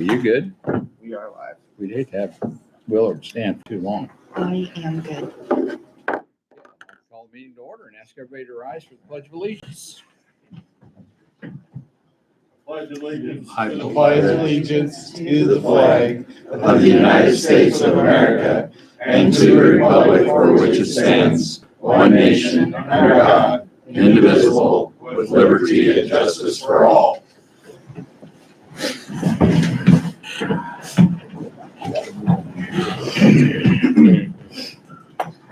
You good? We are live. We'd hate to have Willard stand too long. I am good. Call the meeting to order and ask everybody to rise for the Pledge of Allegiance. Pledge allegiance. I pledge allegiance to the flag of the United States of America and to the republic for which it stands, one nation, under God, indivisible, with liberty and justice for all.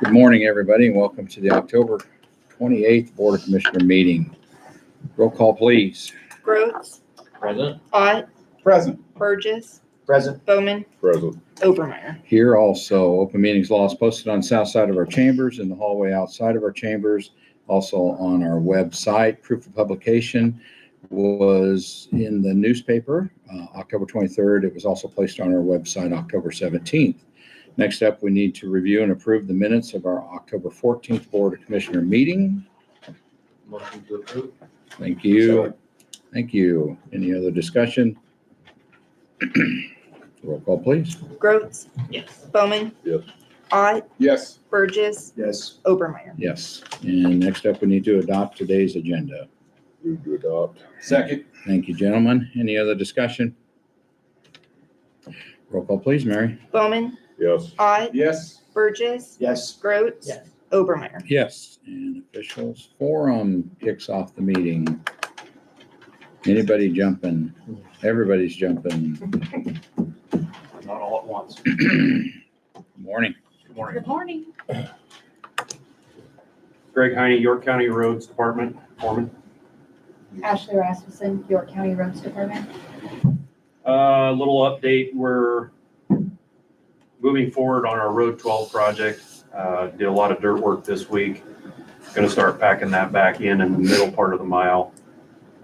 Good morning, everybody, and welcome to the October 28th Board of Commissioner meeting. Roll call, please. Groats, Present. Ott, present. Burgess, Present. Bowman, Present. Obermeyer. Here also, open meetings law is posted on the south side of our chambers, in the hallway outside of our chambers, also on our website. Proof of publication was in the newspaper October 23rd. It was also placed on our website October 17th. Next up, we need to review and approve the minutes of our October 14th Board of Commissioner meeting. Motion to approve. Thank you. Thank you. Any other discussion? Roll call, please. Groats. Yes. Bowman. Yes. Ott, Yes. Burgess, Yes. Obermeyer. Yes. And next up, we need to adopt today's agenda. Move to adopt. Second. Thank you, gentlemen. Any other discussion? Roll call, please, Mary. Bowman, Yes. Ott, Yes. Burgess, Yes. Groats, Yes. Obermeyer. Yes. And officials forum kicks off the meeting. Anybody jumping? Everybody's jumping. Not all at once. Morning. Good morning. Good morning. Greg Heine, York County Roads Department, foreman. Ashley Rasmussen, York County Roads Department. Little update, we're moving forward on our Road 12 project. Did a lot of dirt work this week. Gonna start packing that back in the middle part of the mile.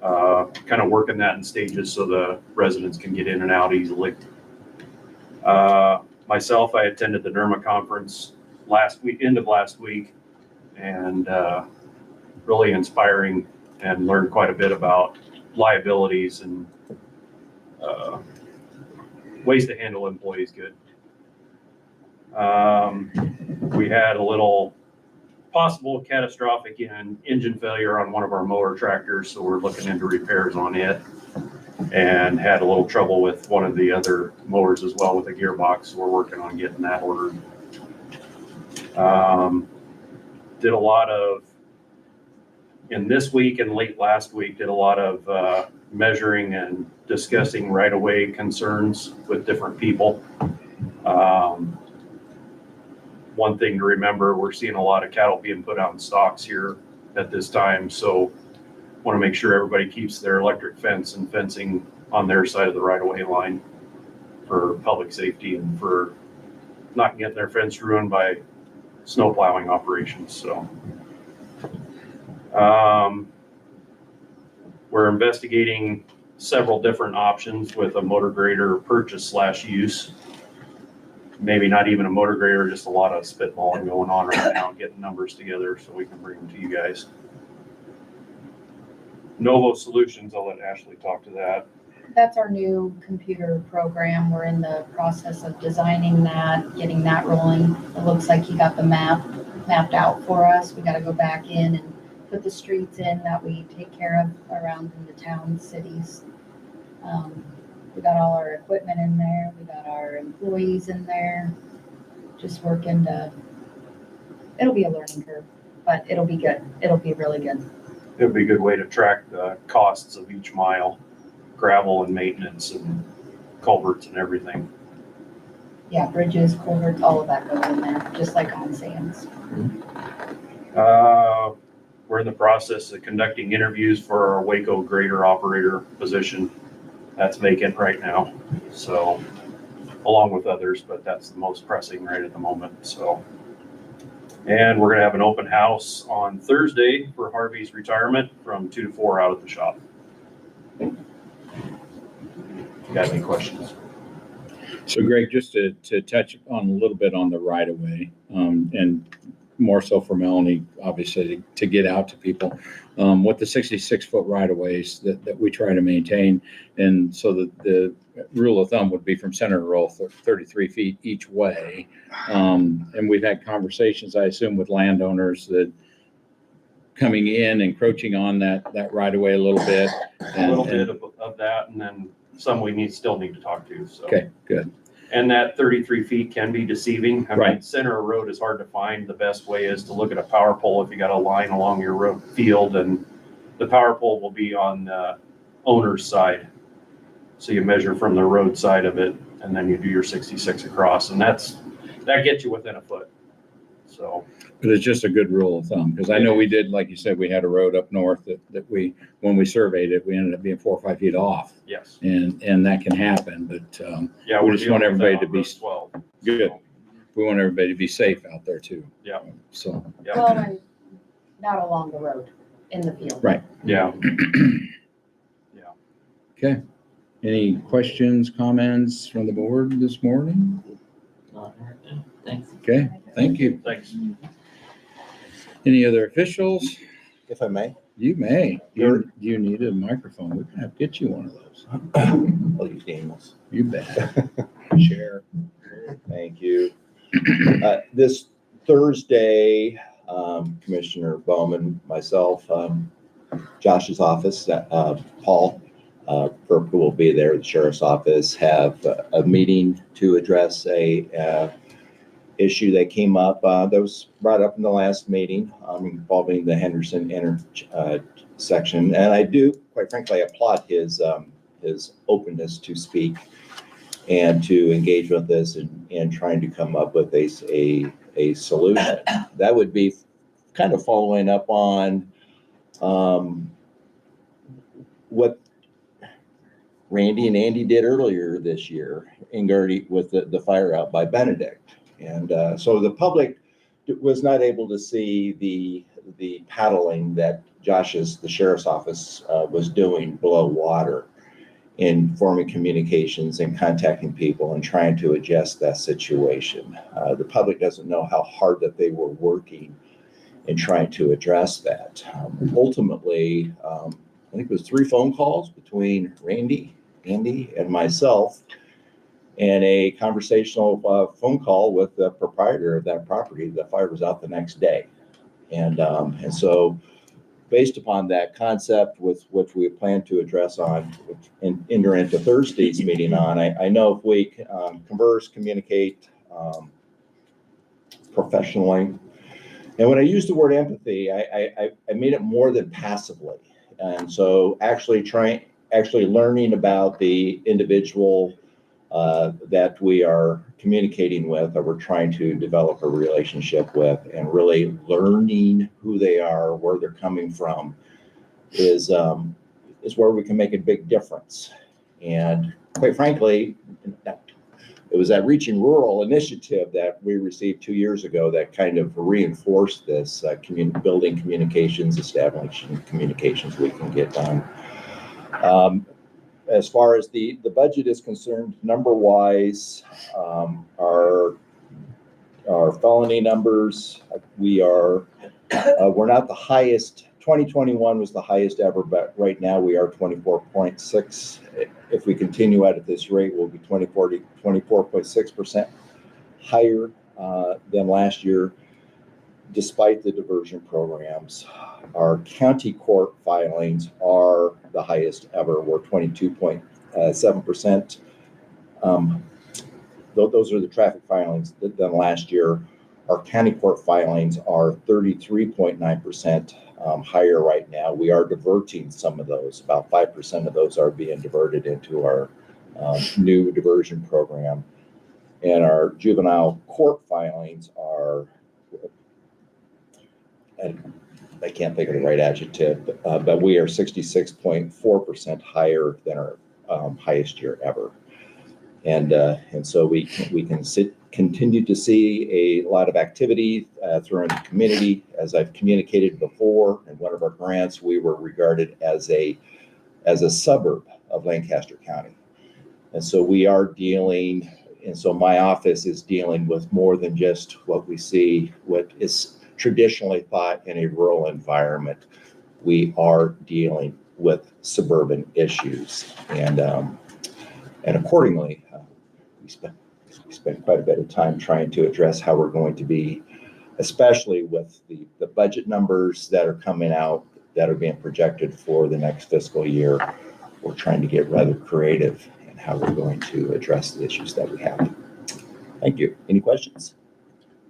Kind of working that in stages so the residents can get in and out easily. Myself, I attended the NERMA conference end of last week, and really inspiring, and learned quite a bit about liabilities and ways to handle employees good. We had a little possible catastrophic engine failure on one of our mower tractors, so we're looking into repairs on it, and had a little trouble with one of the other mowers as well with a gearbox, so we're working on getting that ordered. Did a lot of, in this week and late last week, did a lot of measuring and discussing right-of-way concerns with different people. One thing to remember, we're seeing a lot of cattle being put out in stocks here at this time, so want to make sure everybody keeps their electric fence and fencing on their side of the right-of-way line for public safety and for not getting their fence ruined by snow plowing operations. So we're investigating several different options with a motor grader purchase / use. Maybe not even a motor grader, just a lot of spitballing going on right now, getting numbers together so we can bring them to you guys. Novo Solutions, I'll let Ashley talk to that. That's our new computer program. We're in the process of designing that, getting that rolling. It looks like he got the mapped out for us. We got to go back in and put the streets in that we take care of around in the town, cities. We got all our equipment in there. We got our employees in there. Just working it'll be a learning curve, but it'll be good. It'll be really good. It would be a good way to track the costs of each mile, gravel and maintenance and culverts and everything. Yeah, bridges, culverts, all of that goes in there, just like on sands. We're in the process of conducting interviews for our Waco grader operator position. That's vacant right now, so along with others, but that's the most pressing right at the moment. So, and we're gonna have an open house on Thursday for Harvey's retirement from 2 to 4 out at the shop. You got any questions? So Greg, just to touch on a little bit on the right of way, and more so for Melanie, obviously, to get out to people. With the 66-foot right-of-ways that we try to maintain. And so the rule of thumb would be from center to row 33 feet each way. And we've had conversations, I assume, with landowners that coming in, encroaching on that right-of-way a little bit. A little bit of that, and then some we still need to talk to, so. Okay, good. And that 33 feet can be deceiving. I mean, Right. center of road is hard to find. The best way is to look at a power pole if you got a line along your road field, and the power pole will be on the owner's side. So you measure from the road side of it, and then you do your 66 across, and that gets you within a foot. So, But it's just a good rule of thumb, because I know we did, like you said, we had a road up north that when we surveyed it, we ended up being 4 or 5 feet off. yes. And that can happen, but Yeah, we we're just want dealing with that everybody to on be Route 12. good. So, We want everybody to be safe out there too. Yeah. So, yeah. Well, and not along the road, in the field. Right. Yeah. okay. Any questions, comments from the board this morning? Not right now. Thanks. Okay, thank you. Thanks. Any other officials? If I may. You may. You need a microphone. We're gonna have to get you one of those. I'll use Daniels. You bet. Share. Thank you. This Thursday, Commissioner Bowman, myself, Josh's office, Paul Burke will be there, the sheriff's office, have a meeting to address a issue that came up, that was brought up in the last meeting, involving the Henderson intersection. And I do, quite frankly, applaud his openness to speak and to engage with this and trying to come up with a solution. That would be kind of following up on what Randy and Andy did earlier this year in Gertie with the fire out by Benedict. And so the public was not able to see the paddling that the sheriff's office was doing below water in forming communications and contacting people and trying to adjust that situation. The public doesn't know how hard that they were working in trying to address that. Ultimately, I think it was 3 phone calls between Randy, Andy, and myself, and a conversational phone call with the proprietor of that property. The fire was out the next day. And so based upon that concept with which we plan to address on and enter into Thursday's meeting on, I know if we converse, communicate professionally. And when I use the word empathy, I mean it more than passively. And so actually learning about the individual that we are communicating with, or we're trying to develop a relationship with, and really learning who they are, where they're coming from, is where we can make a big difference. And quite frankly, it was that Reaching Rural initiative that we received 2 years ago that kind of reinforced this building communications, establishing communications we can get done. As far as the budget is concerned, number-wise, our felony numbers, we're not the highest. 2021 was the highest ever, but right now we are 24.6. If we continue at this rate, we'll be 24.6% higher than last year, despite the diversion programs. Our county court filings are the highest ever. We're 22.7%. Those are the traffic filings than last year. Our county court filings are 33.9% higher right now. We are diverting some of those. About 5% of those are being diverted into our new diversion program. And our juvenile court filings are, I can't think of the right adjective, but we are 66.4% higher than our highest year ever. And so we can continue to see a lot of activity throughout the community. As I've communicated before, in one of our grants, we were regarded as a suburb of Lancaster County. And so we are dealing, and so my office is dealing with more than just what we see, what is traditionally thought in a rural environment, we are dealing with suburban issues. And accordingly, we spent quite a bit of time trying to address how we're going to be, especially with the budget numbers that are coming out that are being projected for the next fiscal year. We're trying to get rather creative in how we're going to address the issues that we have. Thank you. Any questions?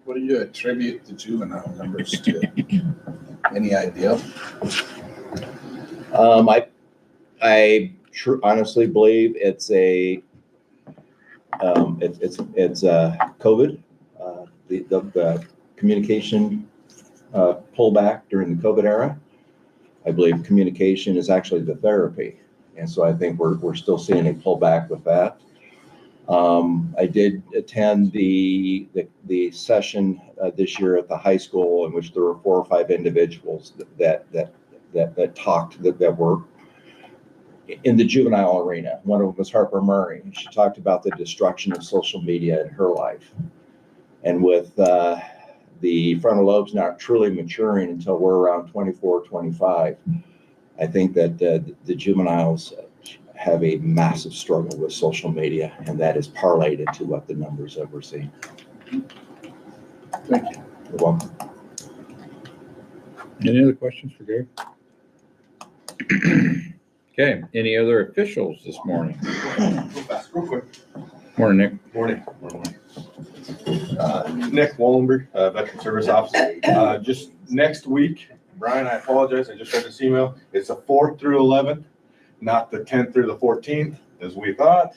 What do you attribute the juvenile numbers to? Any idea? I honestly believe it's COVID, the communication pullback during the COVID era. I believe communication is actually the therapy. And so I think we're still seeing a pullback with that. I did attend the session this year at the high school in which there were 4 or 5 individuals that talked that were in the juvenile arena. One of them was Harper Murray. She talked about the destruction of social media in her life. And with the frontal lobes not truly maturing until we're around 24, 25, I think that the juveniles have a massive struggle with social media, and that is parlayed into what the numbers that we're seeing. Thank you. You're welcome. Any other questions for Gary? Okay, any other officials this morning? Real quick. Morning, Nick. Morning. Nick Wallenberg, Veteran Service Officer. Just next week, Brian, I apologize, I just read this email. It's the 4th through 11th, not the 10th through the 14th, as we thought.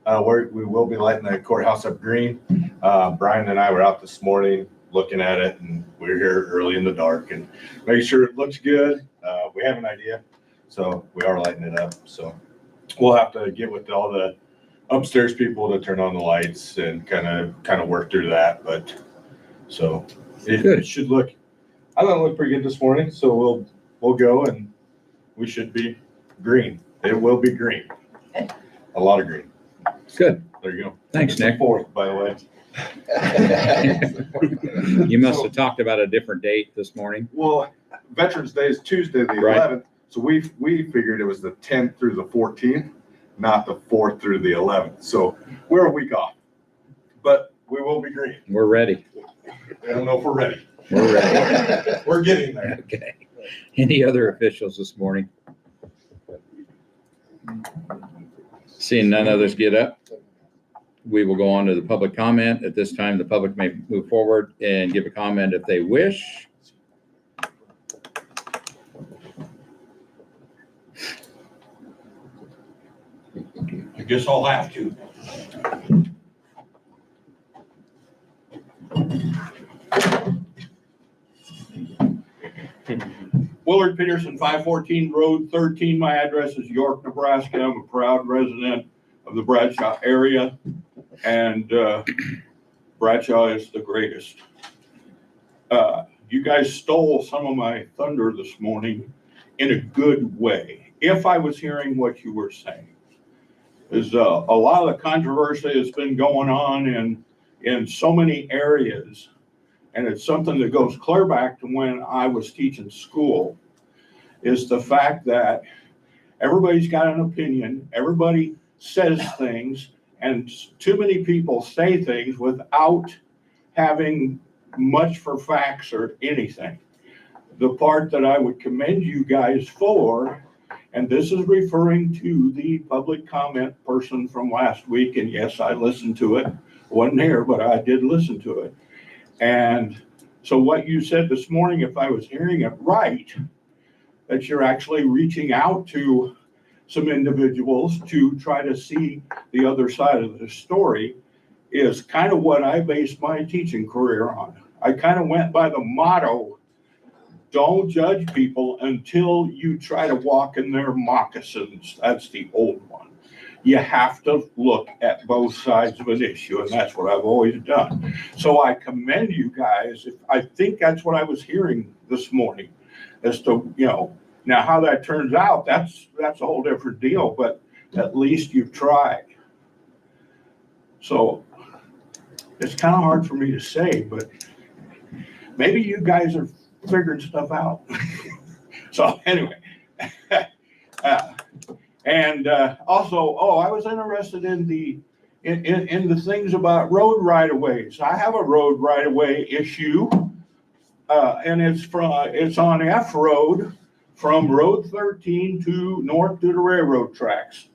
We will be lighting the courthouse up green. Brian and I were out this morning looking at it, and we were here early in the dark and make sure it looks good. We have an idea, so we are lighting it up. So we'll have to get with all the upstairs people to turn on the lights and kind of work through that. But so it should look, I thought it looked pretty good this morning. So we'll go and we should be green. It will be green. A lot of green. Good. There you go. Thanks, It's the Nick. 4th, by the way. You must have talked about a different date this morning. Well, Veterans Day is Tuesday, the Right. 11th. So we figured it was the 10th through the 14th, not the 4th through the 11th. So we're a week off, but we will be green. We're ready. I don't know if we're ready. We're ready. We're getting there. Okay. Any other officials this morning? Seeing none others get up, we will go on to the public comment. At this time, the public may move forward and give a comment if they wish. I guess I'll have to. Willard Peterson, 514 Road 13. My address is York, Nebraska. I'm a proud resident of the Bradshaw area, and Bradshaw is the greatest. You guys stole some of my thunder this morning in a good way, if I was hearing what you were saying. There's a lot of the controversy that's been going on in so many areas, and it's something that goes clear back to when I was teaching school, is the fact that everybody's got an opinion, everybody says things, and too many people say things without having much for facts or anything. The part that I would commend you guys for, and this is referring to the public comment person from last week, and yes, I listened to it. Wasn't here, but I did listen to it. And so what you said this morning, if I was hearing it right, that you're actually reaching out to some individuals to try to see the other side of the story, is kind of what I based my teaching career on. I kind of went by the motto, don't judge people until you try to walk in their moccasins. That's the old one. You have to look at both sides of an issue, and that's what I've always done. So I commend you guys. I think that's what I was hearing this morning, as to, now how that turns out, that's a whole different deal, but at least you've tried. So it's kind of hard for me to say, but maybe you guys are figuring stuff out. So anyway. Also, I was interested in the things about road right-of-ways. I have a road right-of-way issue, and it's on F Road from Road 13 to north to the railroad tracks.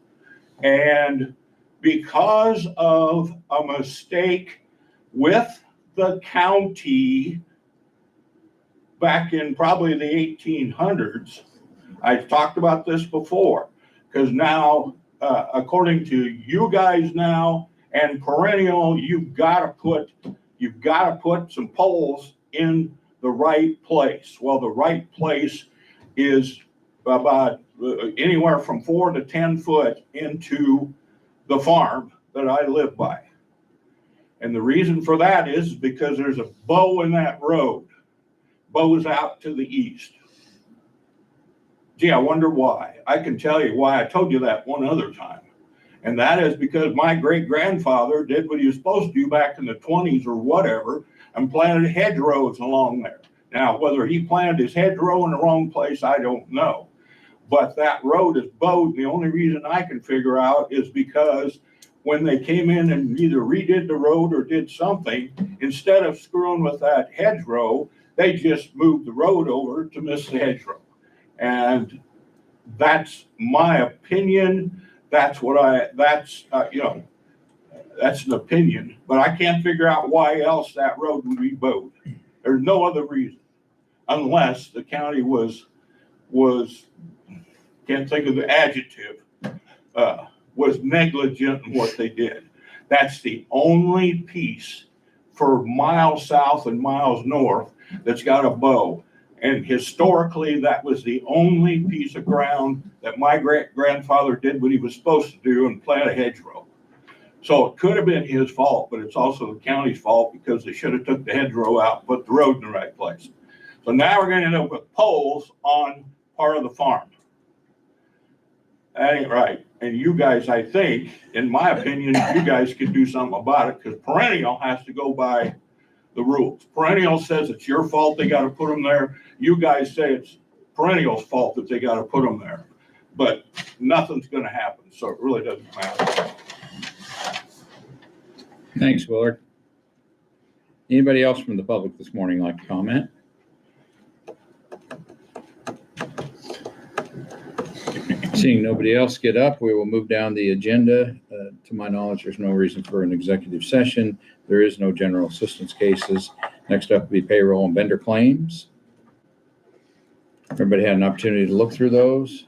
And because of a mistake with the county back in probably the 1800s, I've talked about this before, because now, according to you guys now and Perennial, you've got to put some poles in the right place. Well, the right place is about anywhere from 4 to 10 foot into the farm that I live by. And the reason for that is because there's a bow in that road. Bow's out to the east. Gee, I wonder why. I can tell you why. I told you that one other time. And that is because my great-grandfather did what he was supposed to do back in the 20s or whatever and planted hedgerows along there. Now, whether he planted his hedgerow in the wrong place, I don't know. But that road is bowed. The only reason I can figure out is because when they came in and either redid the road or did something, instead of screwing with that hedgerow, they just moved the road over to miss the hedgerow. And that's my opinion. That's an opinion, but I can't figure out why else that road would be bowed. There's no other reason, unless the county was can't think of the adjective, was negligent in what they did. That's the only piece for miles south and miles north that's got a bow. And historically, that was the only piece of ground that my great-grandfather did what he was supposed to do and plant a hedgerow. So it could have been his fault, but it's also the county's fault because they should have took the hedgerow out and put the road in the right place. So now we're going to end up with poles on part of the farm. That ain't right. And you guys, I think, in my opinion, you guys could do something about it because Perennial has to go by the rules. Perennial says it's your fault they got to put them there. You guys say it's Perennial's fault that they got to put them there. But nothing's going to happen, so it really doesn't matter. Thanks, Willard. Anybody else from the public this morning like to comment? Seeing nobody else get up, we will move down the agenda. To my knowledge, there's no reason for an executive session. There is no general assistance cases. Next up will be payroll and vendor claims. Everybody had an opportunity to look through those.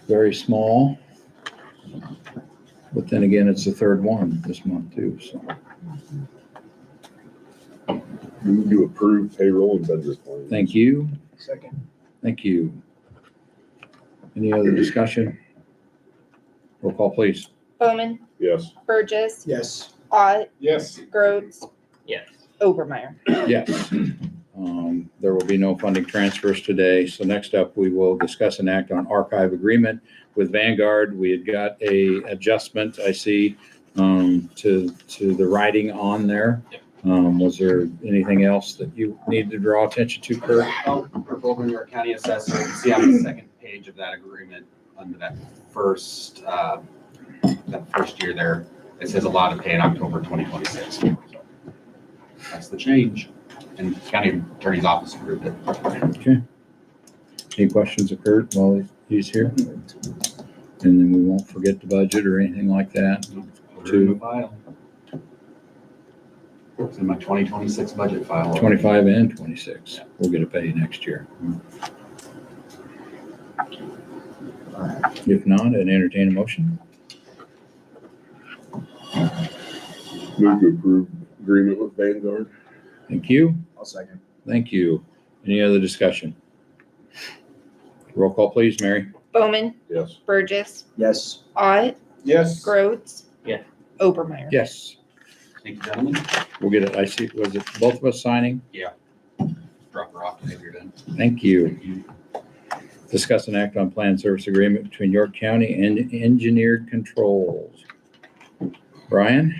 Very small. But then again, it's the third one this month too, so. Move to approve payroll and vendor claims. Thank you. Second. Thank you. Any other discussion? Roll call, please. Bowman, Yes. Burgess, Yes. Ott, Yes. Groves, Yes. Obermeyer. Yes. There will be no funding transfers today. So next up, we will discuss an act on archive agreement with Vanguard. We had got a adjustment, I see, to the writing on there. Was there anything else that you need to draw attention to, Kurt? For both New York County Assessor, you see on the second page of that agreement, under that first year there, it says allowed to pay in October 2026. So that's the change, and the county attorney's office approved it. Okay. Any questions of Kurt while he's here? And then we won't forget the budget or anything like that. Put it in the file. It's in my 2026 budget file. 25 and 26. We'll get a pay next year. If not, I'd entertain a motion. Move to approve agreement with Vanguard. Thank you. I'll second. Thank you. Any other discussion? Roll call, please, Mary. Bowman, Yes. Burgess, Yes. Ott, Yes. Groves. Yeah. Obermeyer. Yes. Thank you, gentlemen. We'll get it. I see. Was it both of us signing? Drop her off if you're done. Thank you. Discuss an act on plan service agreement between York County and Engineered Controls. Brian?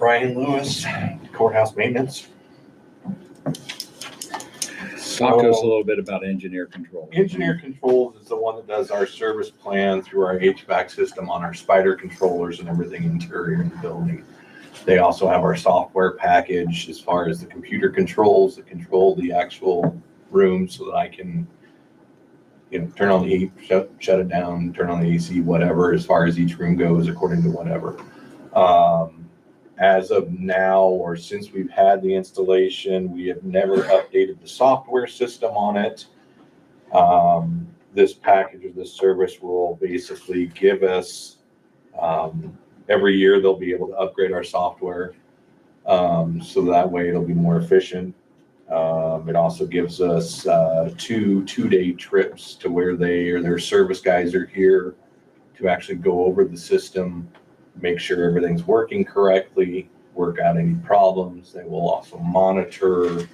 Brian Lewis, courthouse maintenance. Talk to us a So, little bit about engineer control. Engineer Controls is the one that does our service plan through our HVAC system on our spider controllers and everything interior in the building. They also have our software package as far as the computer controls that control the actual room so that I can, turn on the heat, shut it down, turn on the AC, whatever, as far as each room goes according to whatever. As of now, or since we've had the installation, we have never updated the software system on it. This package or this service will basically give us, every year they'll be able to upgrade our software. So that way it'll be more efficient. It also gives us, two-day trips to where their service guys are here to actually go over the system, make sure everything's working correctly, work out any problems. They will also monitor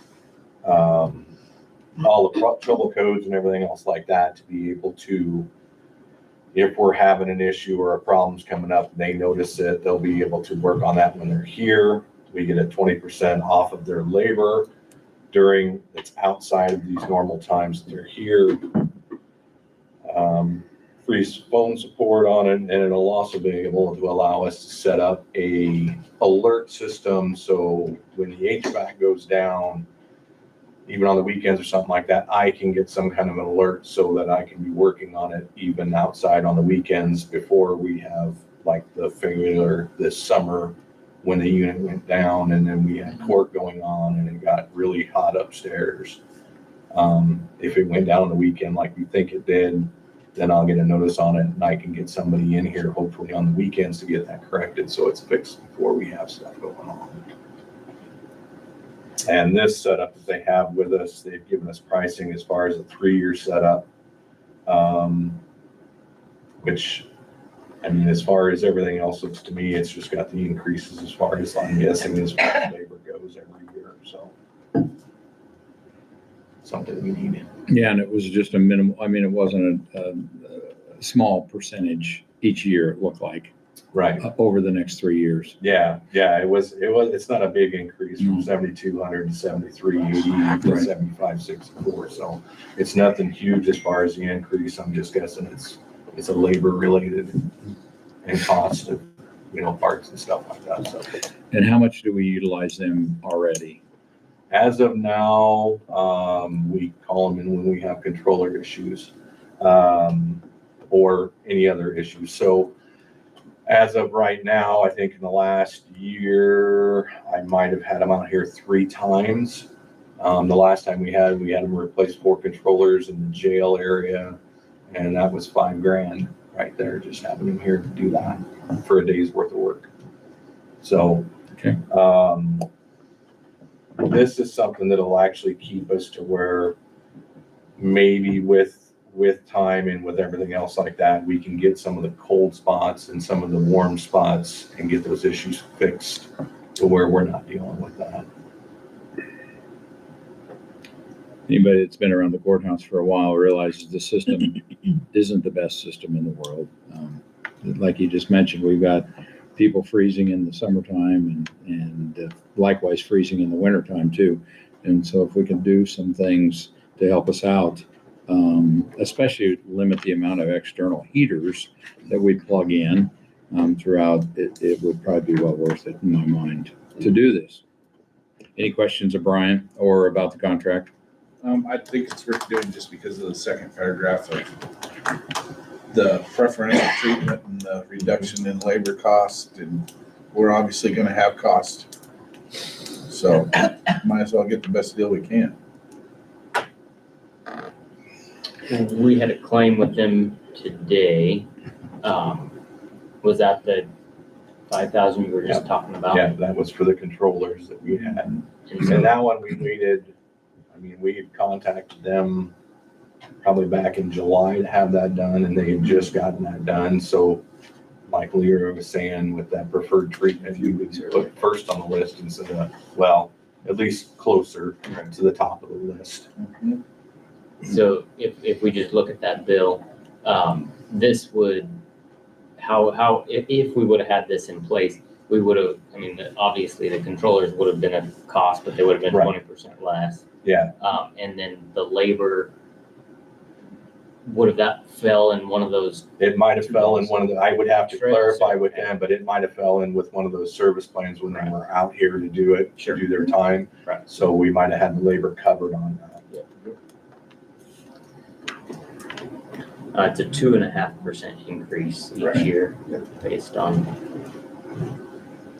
all the trouble codes and everything else like that to be able to, if we're having an issue or a problem's coming up, they notice it, they'll be able to work on that when they're here. We get a 20% off of their labor during, it's outside of these normal times that they're here. Free phone support on it, and it'll also be able to allow us to set up a alert system. So when the HVAC goes down, even on the weekends or something like that, I can get some kind of an alert so that I can be working on it even outside on the weekends before we have like the regular this summer when the unit went down and then we had court going on and it got really hot upstairs. If it went down on the weekend like we think it did, then I'll get a notice on it and I can get somebody in here hopefully on the weekends to get that corrected so it's fixed before we have stuff going on. And this setup that they have with us, they've given us pricing as far as a 3-year setup, which, I mean, as far as everything else looks to me, it's just got the increases as far as I'm guessing as far as labor goes every year. So something we need. Yeah, and it was just a minimal, I mean, it wasn't a small percentage each year, it looked like, Right. over the next 3 years. Yeah, it's not a big increase from 7,200 to 7,380 to Right. 7,564. So it's nothing huge as far as the increase. I'm just guessing it's a labor related and cost of, parts and stuff like that. So And how much do we utilize them already? as of now, we call them in when we have controller issues, or any other issues. So as of right now, I think in the last year, I might have had them out here 3 times. The last time we had them replace 4 controllers in the jail area, and that was $5,000 right there, just having them here to do that for a day's worth of work. So, Okay. This is something that'll actually keep us to where maybe with time and with everything else like that, we can get some of the cold spots and some of the warm spots and get those issues fixed to where we're not dealing with that. Anybody that's been around the courthouse for a while realizes the system isn't the best system in the world. Like you just mentioned, we've got people freezing in the summertime and likewise freezing in the wintertime too. And so if we can do some things to help us out, especially limit the amount of external heaters that we plug in throughout, it would probably be well worth it in my mind to do this. Any questions of Brian or about the contract? I think it's worth doing just because of the second paragraph of the preferential treatment and the reduction in labor cost, and we're obviously gonna have cost. So might as well get the best deal we can. We had a claim with them today. Was that the 5,000 you were just talking about? Yeah, that was for the controllers that we had. And And so, that one we waited, we had contacted them probably back in July to have that done, and they had just gotten that done. So like Lear was saying, with that preferred treatment, you would put it first on the list instead of, well, at least closer to the top of the list. so if we just look at that bill, this would, if we would have had this in place, we would have, I mean, obviously the controllers would have been a cost, but they would have been Right. 20% less. Yeah. And then the labor, would have that fell in one of those? It might have fell in one of the, I would have to Trips. clarify with them, but it might have fell in with one of those service plans when they were out here to do it, to do their time. Right. So we might have had the labor covered on that. It's a 2.5% increase each Right. year based on.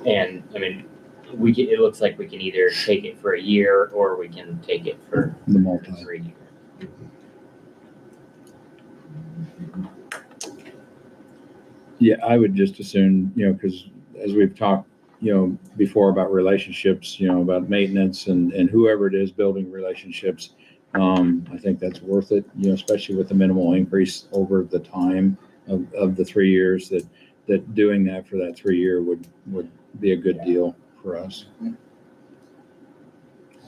And I mean, it looks like we can either take it for a year or we can take it for The multi. 3 years. Yeah, I would just assume, because as we've talked, before about relationships, about maintenance and whoever it is building relationships, I think that's worth it, especially with the minimal increase over the time of the 3 years, that doing that for that 3 year would be a good deal for us. I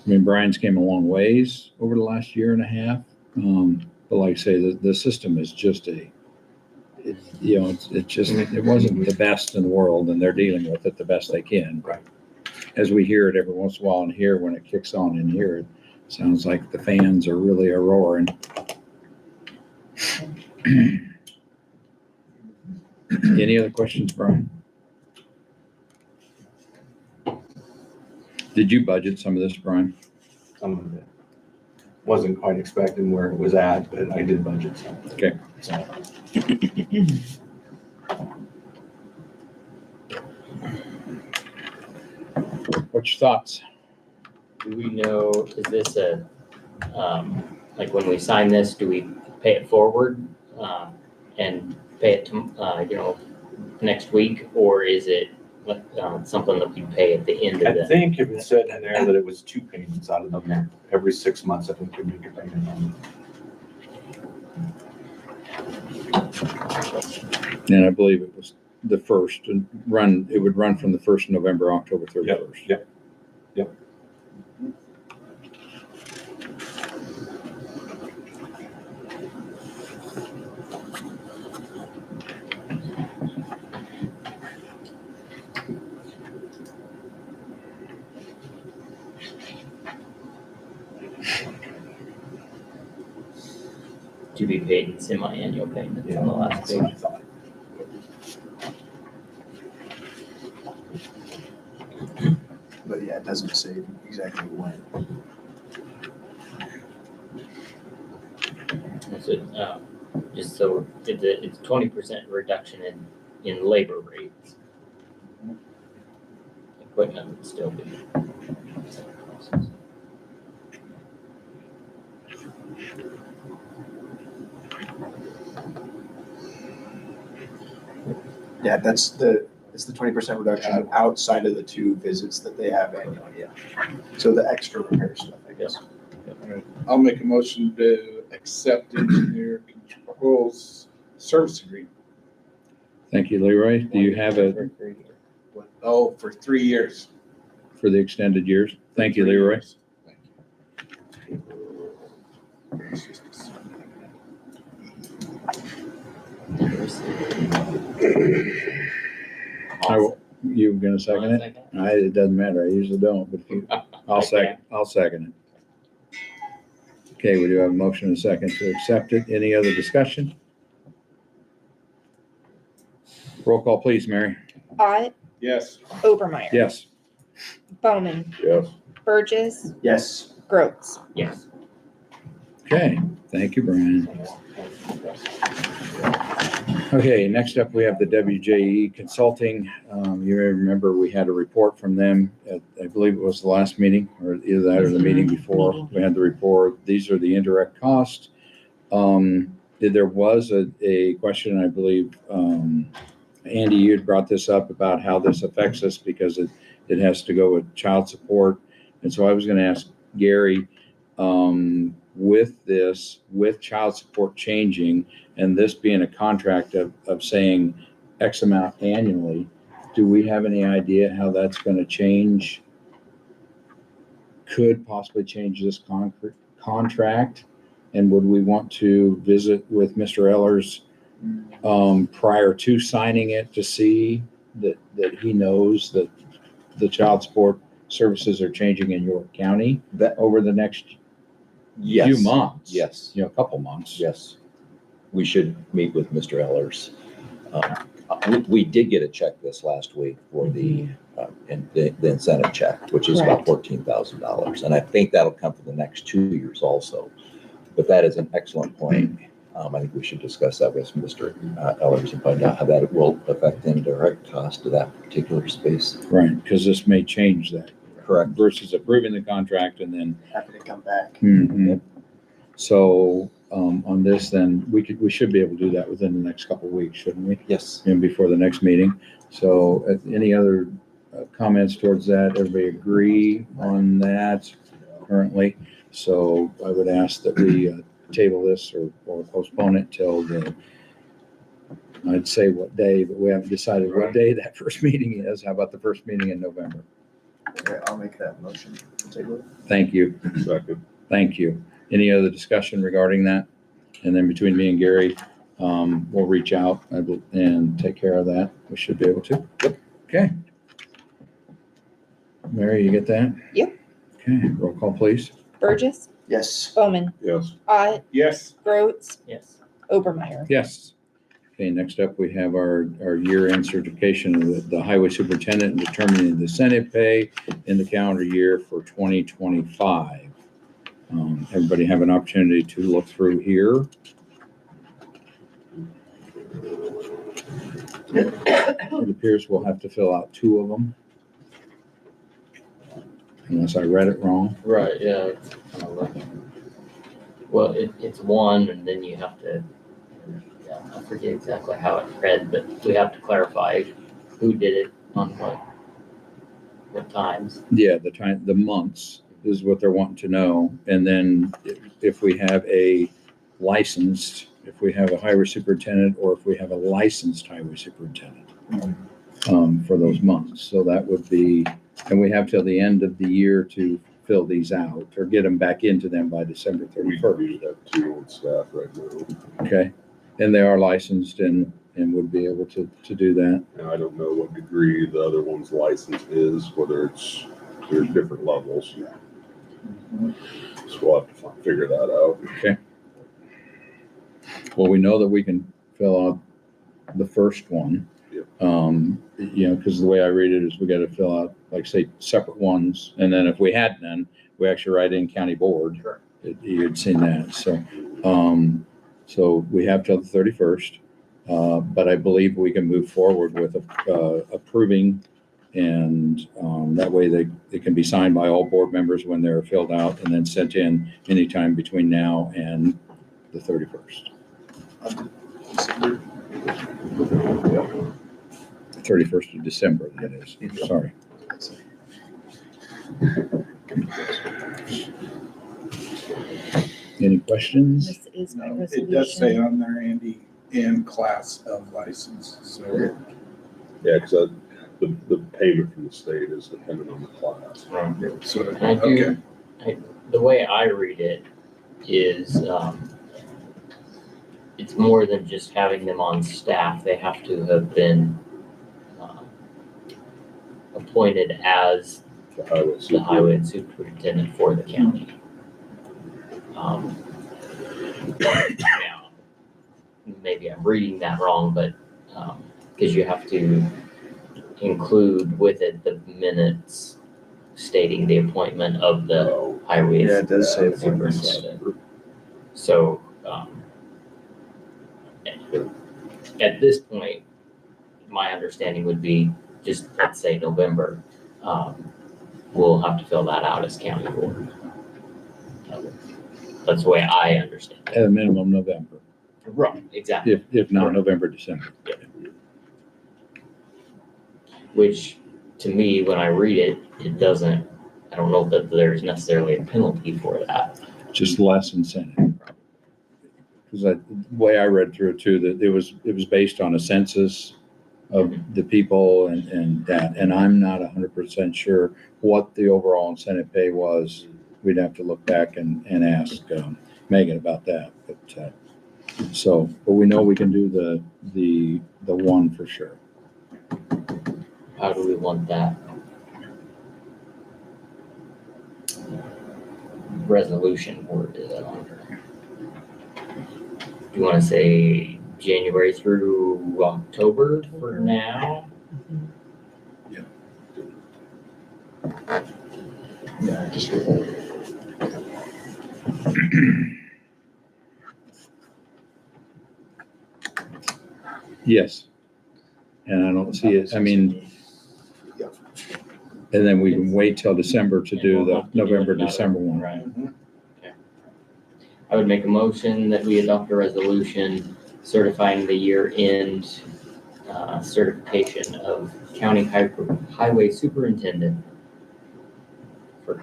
mean, Brian's came a long ways over the last year and a half. But like I say, the system is just it wasn't the best in the world, and they're dealing with it the best they can. Right. As we hear it every once in a while in here, when it kicks on in here, it sounds like the fans are really roaring. Any other questions, Brian? Did you budget some of this, Brian? Some of it. Wasn't quite expecting where it was at, but I did budget some. Okay. So, What's your thoughts? Do we know, is this like when we sign this, do we pay it forward and pay it to, next week? Or is it something that we pay at the end of I the? think if it said in there that it was 2 payments out of the month, every 6 months, I think we make a payment on it. And I believe it was the first and it would run from the 1st of November, October 31st. Yep. To be paid in semi-annual payments Yeah, on the last that's what I page. thought. But yeah, it doesn't say exactly when. So, just so, it's 20% reduction in labor rates. Equipment would still be. Yeah, it's the 20% reduction outside of the 2 visits that they have annually, yeah. So the extra repair stuff, I guess. I'll make a motion to accept engineer controls service agreement. Thank you, Leroy. Do you have it Oh, for 3 years. for the extended years? Thank you, Leroy. Thank you. It's just a sign. You gonna second it? It doesn't matter. I usually don't, but I'll second it. Okay, we do have a motion and a second to accept it. Any other discussion? Roll call, please, Mary. Ott, Yes. Obermeyer. Yes. Yes. Bowman, Burgess, Yes. Groats. Yes. Okay, thank you, Brian. Okay, next up, we have the WJE Consulting. You may remember we had a report from them at, I believe it was the last meeting, or either that or the meeting before. We had the report. These are the indirect costs. There was a question, I believe, Andy, you had brought this up about how this affects us because it has to go with child support. And so I was gonna ask Gary, with child support changing and this being a contract of saying X amount annually, do we have any idea how that's gonna change? Could possibly change this contract? And would we want to visit with Mr. Ellers prior to signing it to see that he knows that the child support services are changing in York County That, over the next yes. few months? Yes, You know, a couple months. yes. We should meet with Mr. Ellers. We did get a check this last week for the incentive check, which is about $14,000. And I think that'll come for the next 2 years also. But that is an excellent point. I think we should discuss that with Mr. Ellers and find out how that will affect the indirect cost of that particular space. Right, because this may change that. Correct. Versus approving the contract and then. Happy to come back. Mhm. So, on this, then, we should be able to do that within the next couple of weeks, shouldn't we? Yes. And before the next meeting. So, any other comments towards that? Everybody agree on that currently? So I would ask that we table this or postpone it till I'd say what day, but we haven't decided what day that first meeting is. How about the first meeting in November? Okay, I'll make that motion. Table it. Thank you. Second. Thank you. Any other discussion regarding that? And then between me and Gary, we'll reach out and take care of that. We should be able to. Yep. Okay. Mary, you get that? Yep. Okay, roll call, please. Burgess, Yes. Bowman, Yes. Ott, Yes. Groats, Yes. Obermeyer. Yes. Okay, next up, we have our year-end certification of the highway superintendent and determining the incentive pay in the calendar year for 2025. Everybody have an opportunity to look through here. It appears we'll have to fill out 2 of them. Unless I read it wrong. Right, yeah. It's kind of like, well, it's one, and then you have to, yeah, I forget exactly how it read, but we have to clarify who did it on what times. Yeah, the months is what they're wanting to know. And then if we have a highway superintendent or if we have a licensed highway superintendent for those months. So that would be, and we have till the end of the year to fill these out or get them back into them by December We 31st. have 2 on staff right now. Okay. And they are licensed and would be able to do that. And I don't know what degree the other one's license is, whether there's different levels. So we'll have to figure that out. Well, we know that we can fill out the first one. Yep. Because the way I read it is we got to fill out, like, say, separate ones. And then if we had none, we actually write in county board. Correct. You had seen that. So we have till the 31st. But I believe we can move forward with approving, and that way they can be signed by all board members when they're filled out and then sent in anytime between now and the 31st. 31st of December, that is. Sorry. Any questions? This is my It does say resolution. on there, Andy, and class of license, so. Yeah, because the payment from the state is dependent on the class. So, And I do, the way I read it is, it's more than just having them on staff. They have to have been appointed as the highway superintendent for the county. Now, maybe I'm reading that wrong, but, because you have to include with it the minutes stating the appointment of the highway. Yeah, it does say appointments. superintendent. So, at this point, my understanding would be just, let's say November, we'll have to fill that out as county board. That's the way I understand it. At a minimum, November, Right. Exactly. if not November, December. Which, to me, when I read it, it doesn't, I don't know that there's necessarily a penalty for that. Just less incentive. Because the way I read through it too, that it was based on a census of the people and that, and I'm not 100% sure what the overall incentive pay was. We'd have to look back and ask Megan about that, but we know we can do the one for sure. how do we want that resolution worded on here? Do you want to say January through October for now? Yeah, just. Yes. And I don't see it, I mean, and then we can wait till December to do the November, December one. Right. Okay. I would make a motion that we adopt a resolution certifying the year-end certification of county highway superintendent for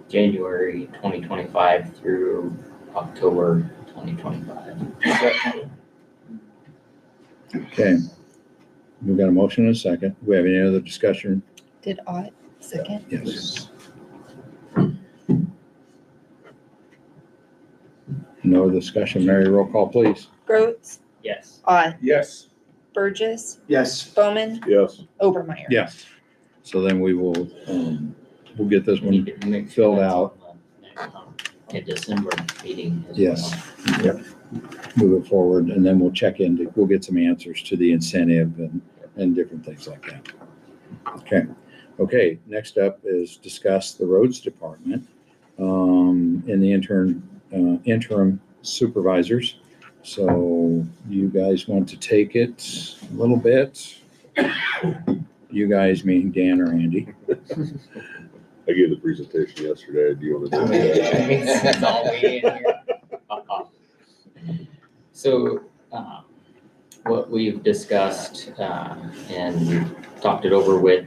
January 2025 through October 2025. Okay. We've got a motion and a second. Do we have any other discussion? Did Ott second? Yes. No discussion. Mary, roll call, please. Groats, Yes. Ott, Yes. Burgess, Yes. Bowman, Yes. Obermeyer. Yes. So then we will, we'll get this Need one to make filled sure that's out. on the next, December meeting as Yes. well. Move it forward, and then we'll check into, we'll get some answers to the incentive and different things like that. Okay, next up is discuss the roads department, and the interim supervisors. So you guys want to take it a little bit? You guys meaning Dan or Andy? I gave the presentation yesterday. Do you want to do it? That's all we in here. So, what we've discussed, and we've talked it over with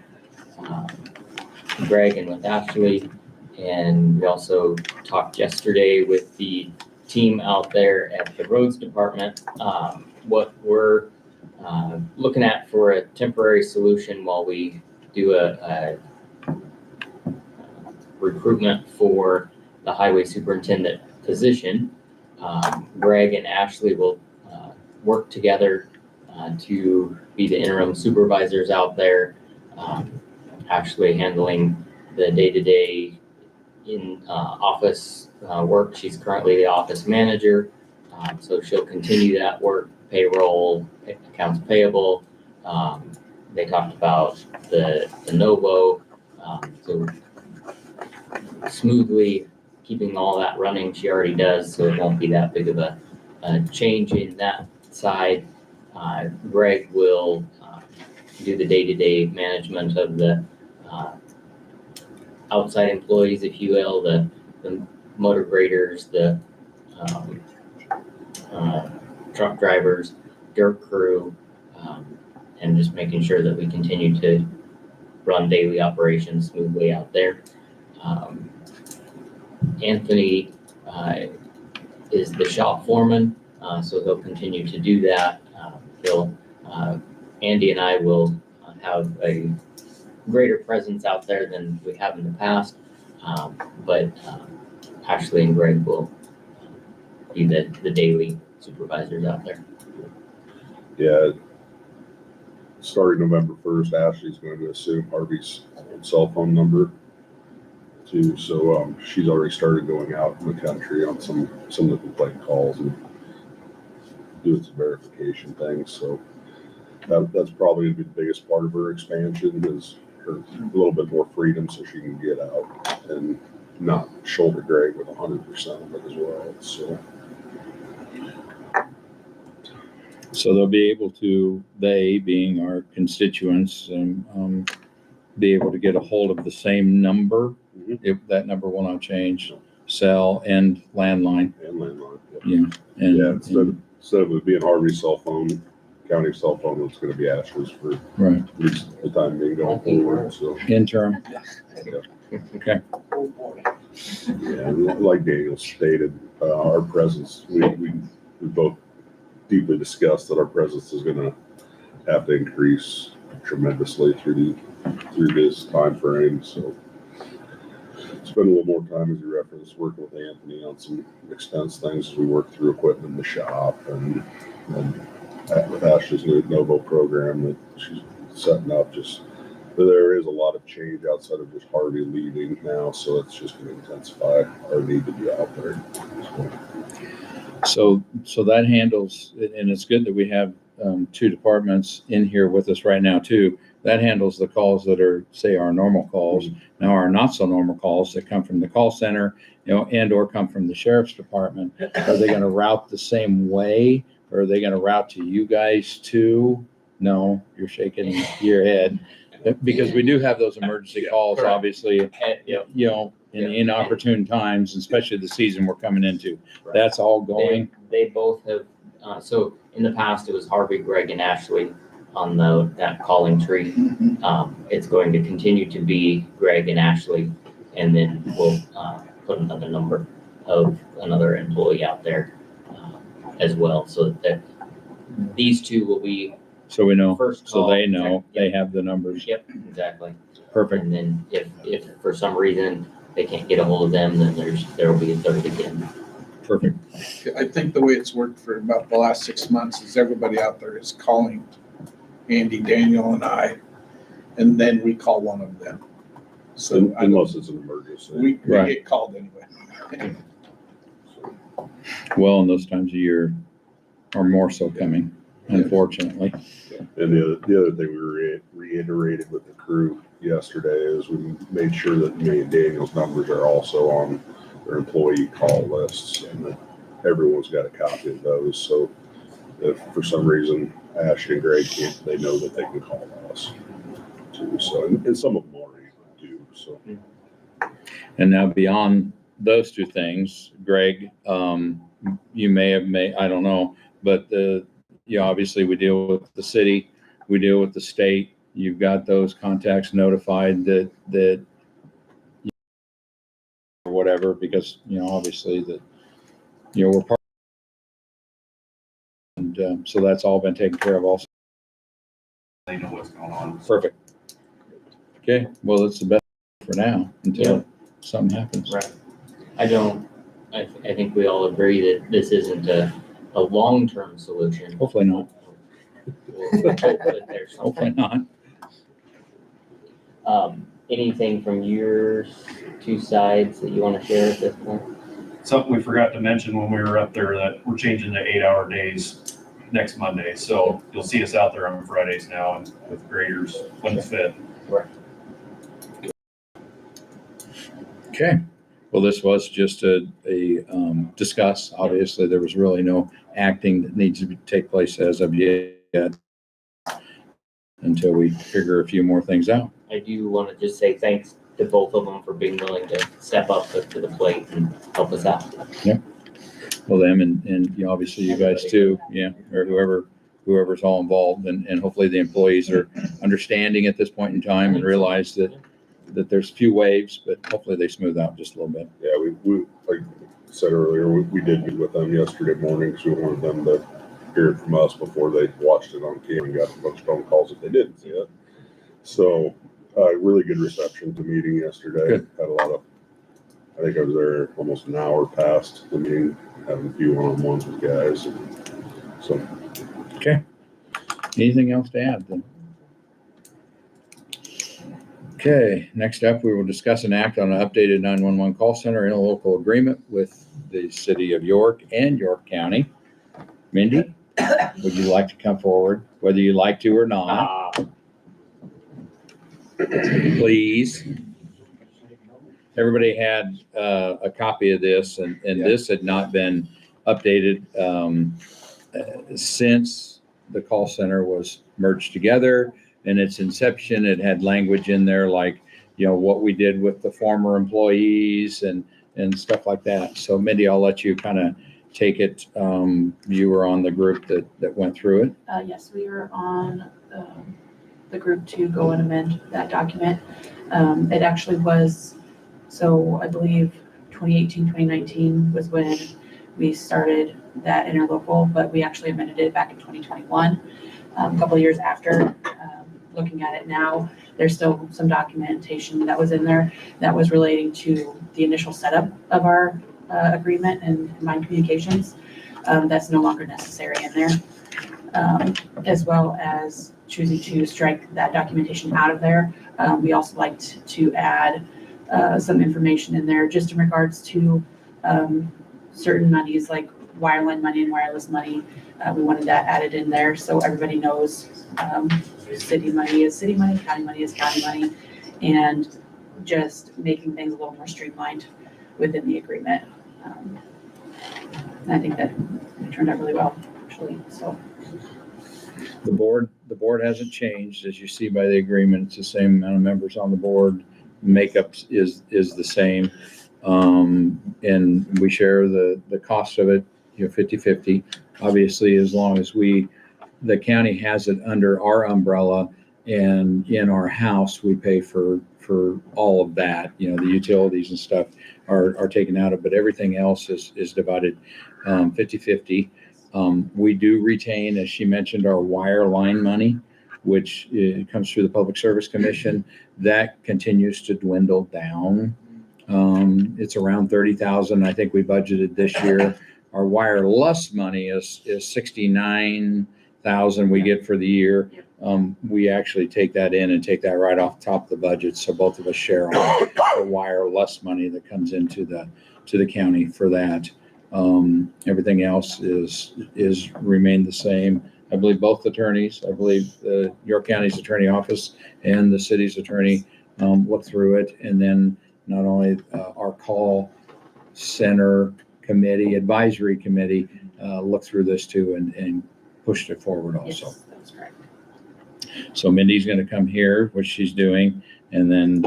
Greg and with Ashley, and we also talked yesterday with the team out there at the roads department, what we're looking at for a temporary solution while we do a recruitment for the highway superintendent position. Greg and Ashley will work together to be the interim supervisors out there. Ashley handling the day-to-day in office work. She's currently the office manager, so she'll continue that work, payroll, accounts payable. They talked about the Novo, so smoothly keeping all that running. She already does, so it won't be that big of a change in that side. Greg will do the day-to-day management of the outside employees, if you will, the motor graders, the truck drivers, dirt crew, and just making sure that we continue to run daily operations smoothly out there. Anthony is the shop foreman, so he'll continue to do that. Andy and I will have a greater presence out there than we have in the past, but Ashley and Greg will be the daily supervisors out there. Yeah. Starting November 1st, Ashley's going to assume Harvey's cell phone number too. So she's already started going out in the country on some of the complaint calls and doing some verification things. So that's probably going to be the biggest part of her expansion, is her a little bit more freedom so she can get out and not shoulder Greg with 100% of it as well. So they'll be able to, they being our constituents, be able to get a hold of the same number, if that number will not change, cell and landline. And landline. Yeah. And, Yeah, instead of it being Harvey's cell phone, county cell phone, it's going to be Ashley's for right. at least the time being going forward. So Interim. yeah, like Daniel stated, our presence, we both deeply discussed that our presence is going to have to increase tremendously through this time frame. So spend a little more time, as you referenced, working with Anthony on some expense things as we work through equipment in the shop, and with Ashley's new Novo program that she's setting up, just, there is a lot of change outside of just Harvey leaving now, so it's just gonna intensify our need to be out there. So that handles, and it's good that we have two departments in here with us right now too. That handles the calls that are, say, our normal calls. Now, our not so normal calls that come from the call center, and or come from the sheriff's department. Are they gonna route the same way, or are they gonna route to you guys too? No, you're shaking your head. Because we do have those emergency calls, correct. obviously, in inopportune times, especially the season we're coming into. That's all going. They both have, so in the past, it was Harvey, Greg, and Ashley on that calling tree. It's going to continue to be Greg and Ashley, and then we'll put another number of another employee out there as well, so that these two will be So we know, first so call. they know, they Yep. have the numbers. Yep, exactly. Perfect. And then if for some reason they can't get a hold of them, then there will be a third again. Perfect. I think the way it's worked for about the last 6 months is everybody out there is calling Andy, Daniel, and I, and then we call one of them. So Unless it's an emergency. we Right. get called anyway. Well, in those times of year are more so coming, unfortunately. And the other thing we reiterated with the crew yesterday is we made sure that me and Daniel's numbers are also on their employee call lists, and that everyone's got a copy of those. So if for some reason Ash and Greg can't, they know that they can call us too. So, and some of them already do, so. And now beyond those two things, Greg, you may have I don't know, but obviously we deal with the city, we deal with the state. You've got those contacts notified that or whatever, because, obviously that, we're part. And so that's all been taken care of also. They know what's going on. Perfect. Okay, well, it's the best for now until something happens. Right. I think we all agree that this isn't a long-term solution. Hopefully not. We'll hope that there's Hopefully something. not. Anything from your two sides that you want to share at this point? Something we forgot to mention when we were up there, that we're changing to 8-hour days next Monday. So you'll see us out there on Fridays now and with graders when fit. Okay, well, this was just a discuss. Obviously, there was really no acting that needs to take place as of yet until we figure a few more things out. I do want to just say thanks to both of them for being willing to step up to the plate and help us out. Well, them and obviously you guys too, or whoever's all involved, and hopefully the employees are understanding at this point in time and realize that there's few waves, but hopefully they smooth out just a little bit. Yeah, we like I said earlier, we did meet with them yesterday morning because we wanted them to hear it from us before they watched it on camera and got a bunch of phone calls if they didn't see it. So, really good reception to the meeting yesterday. Good. Had a lot of, I think I was there almost an hour past the meeting, having a few one-on-ones with guys. So, Okay. Anything else to add then? Okay, next up, we will discuss an act on an updated 911 call center in a local agreement with the city of York and York County. Mindy, would you like to come forward, whether you like to or not? Please. Everybody had a copy of this, and this had not been updated since the call center was merged together. In its inception, it had language in there like, what we did with the former employees and stuff like that. So Mindy, I'll let you kind of take it. You were on the group that went through it. Yes, we were on the group to go and amend that document. It actually was, so I believe 2018, 2019 was when we started that interlocal, but we actually amended it back in 2021, a couple of years after. Looking at it now, there's still some documentation that was in there that was relating to the initial setup of our agreement and combined communications. That's no longer necessary in there. as well as choosing to strike that documentation out of there. We also liked to add some information in there just in regards to certain monies like wireline money and wireless money. We wanted that added in there so everybody knows city money is city money, county money is county money, and just making things a little more streamlined within the agreement. And I think that it turned out really well, actually, so. The board hasn't changed, as you see by the agreement. It's the same amount of members on the board. Makeup is the same. And we share the cost of it, 50/50. Obviously, as long as the county has it under our umbrella and in our house, we pay for all of that. The utilities and stuff are taken out of, but everything else is divided 50/50. We do retain, as she mentioned, our wire line money, which comes through the Public Service Commission. That continues to dwindle down. It's around 30,000. I think we budgeted this year. Our wireless money is 69,000 we get for the year. We actually take that in and take that right off top of the budget. So both of us share on the wireless money that comes into the county for that. Everything else is remained the same. I believe both attorneys, York County's attorney office and the city's attorney looked through it. And then not only our call center committee, advisory committee, looked through this too and pushed it forward also. Yes, that's correct. So Mindy's going to come here, which she's doing, and then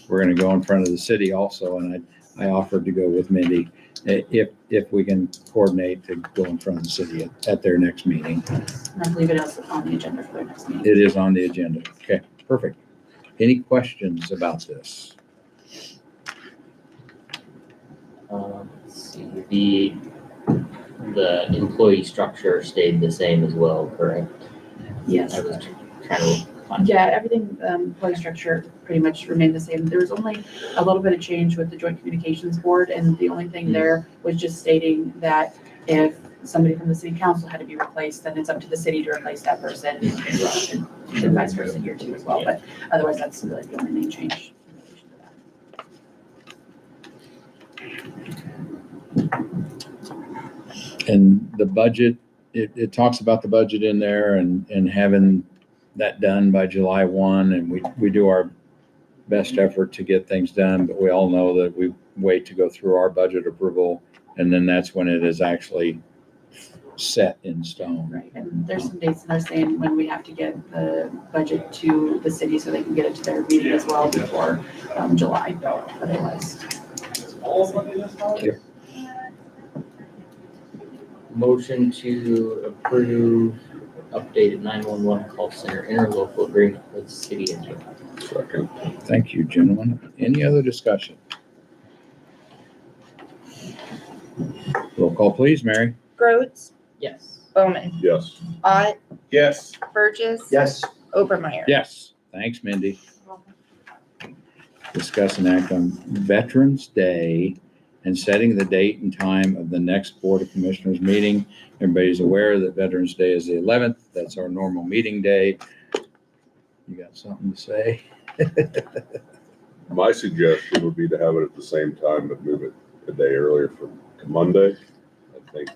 we're going to go in front of the city also. And I offered to go with Mindy if we can coordinate to go in front of the city at their next meeting. And I believe it is on the agenda for their next meeting. It is on the agenda. Okay, perfect. Any questions about this? Let's see, the employee structure stayed the same as well, correct? Yes. I was trying to find. Yeah, everything, employee structure pretty much remained the same. There was only a little bit of change with the Joint Communications Board, and the only thing there was just stating that if somebody from the city council had to be replaced, then it's up to the city to replace that person, and vice versa here too as well. But otherwise, that's really the only main change. And the budget, it talks about the budget in there and having that done by July 1, and we do our best effort to get things done, but we all know that we wait to go through our budget approval, and then that's when it is actually set in stone. Right, and there's some dates in there saying when we have to get the budget to the city so they can get it to their meeting as well before July, otherwise. Yep. Motion to approve updated 911 call center interlocal agreement with the city of York. Second. Thank you, gentlemen. Any other discussion? Roll call, please, Mary. Groats, Yes. Bowman, Yes. Ott, Yes. Burgess. Yes. Obermeyer. Yes. Thanks, Mindy. Discuss and act on Veterans Day and setting the date and time of the next Board of Commissioners meeting. Everybody's aware that Veterans Day is the 11th. That's our normal meeting day. You got something to say? My suggestion would be to have it at the same time, but move it a day earlier to Monday. I think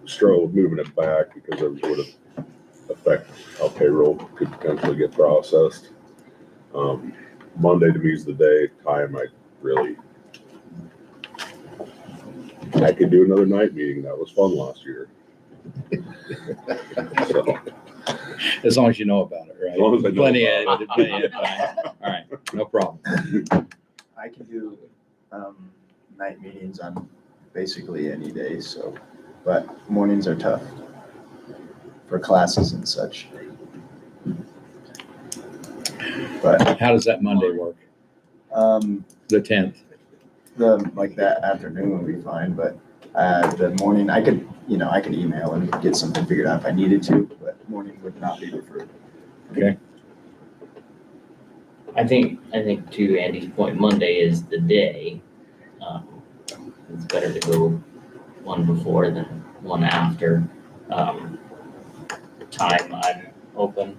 struggle with moving it back because it would affect how payroll could potentially get processed. Monday to me is the day. Time I could do another night meeting. That was fun last year. So, As long as you know about it, right? As long as I know Plenty about of time. All right, no problem. I can do night meetings on basically any day, so, but mornings are tough for classes and such. But How does that Monday work? The 10th? that afternoon would be fine, but the morning, I could email and get something figured out if I needed to, but morning would not be preferred. Okay. I think to Andy's point, Monday is the day. It's better to go one before than one after. time I'm open.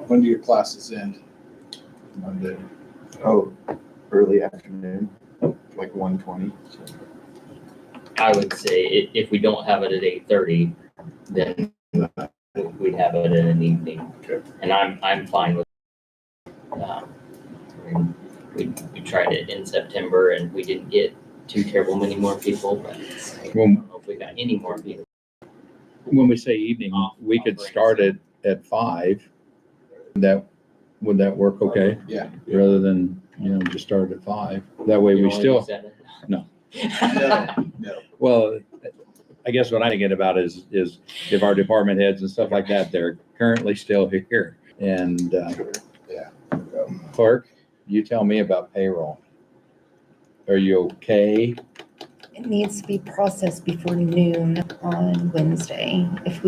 When do your classes end? Monday. Oh, early afternoon, like 1:20. I would say if we don't have it at 8:30, then we'd have it in an evening. Okay. And I'm fine with, we tried it in September and we didn't get too terrible many more people, but I don't know if we got any more people. When we say evening, we could start it at 5. Would that work okay? Yeah. Rather than, just start at 5. That way You we only still, do 7? No. No. well, I guess what I'm thinking about is if our department heads and stuff like that, they're currently still here. And, Yeah. Clark, you tell me about payroll. Are you okay? It needs to be processed before noon on Wednesday. If